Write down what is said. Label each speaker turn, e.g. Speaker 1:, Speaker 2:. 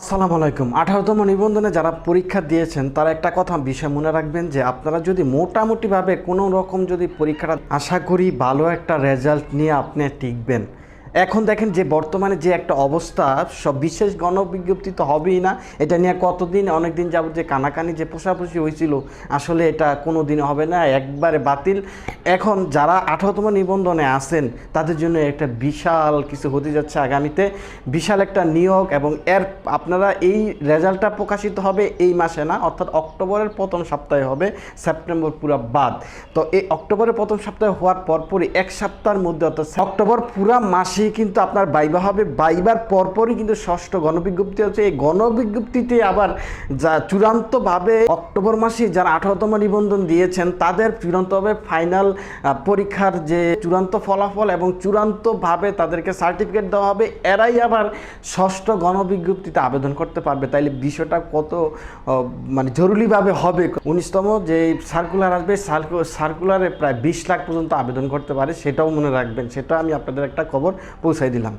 Speaker 1: আসসালামু আলাইকুম। 18তম নিবন্ধনে যারা পরীক্ষা দিয়েছেন তারা একটা কথা বিষয় মনে রাখবেন যে আপনারা যদি মোটামুটিভাবে কোনো রকম যদি পরীক্ষাটা আশা করি ভালো একটা রেজাল্ট নিয়ে আপনি টিকবেন। এখন দেখেন যে বর্তমানে যে একটা অবস্থা, সব বিশেষ গণবিজ্ঞপ্তি তো হবেই না, এটা নিয়ে কতদিন অনেক দিন যাবত যে কানাকানি যে পোষাপুষি হয়েছিল, আসলে এটা কোনো দিন হবে না, একবারে বাতিল। এখন যারা 18তম নিবন্ধনে আছেন তাদের জন্য একটা বিশাল কিছু হতে যাচ্ছে আগামীতে, বিশাল একটা নিয়োগ। এবং আপনারা এই রেজাল্টটা প্রকাশিত হবে এই মাসে না, অর্থাৎ অক্টোবরের প্রথম সপ্তাহে হবে, সেপ্টেম্বর পুরা বাদ। তো এই অক্টোবরের প্রথম সপ্তাহে হওয়ার পরপরই এক সপ্তাহের মধ্যে, অর্থাৎ অক্টোবর পুরা মাসেই কিন্তু আপনার বাইবা হবে। বাইবার পরপরই কিন্তু ষষ্ঠ গণবিজ্ঞপ্তি হচ্ছে। এই গণবিজ্ঞপ্তিতে আবার যা চূড়ান্তভাবে অক্টোবর মাসে যারা 18তম নিবন্ধন দিয়েছেন তাদের চূড়ান্তভাবে ফাইনাল পরীক্ষার যে চূড়ান্ত ফলাফল এবং চূড়ান্তভাবে তাদেরকে সার্টিফিকেট দেওয়া হবে, এরাই আবার ষষ্ঠ গণবিজ্ঞপ্তিতে আবেদন করতে পারবে। তাইলে বিষয়টা কত মানে জরুরিভাবে হবে। 19তম যে সার্কুলার আসবে, সার্কুলারে প্রায় 20 লাখ পর্যন্ত আবেদন করতে পারে, সেটাও মনে রাখবেন। সেটা আমি আপনাদের একটা খবর পৌঁছাই দিলাম।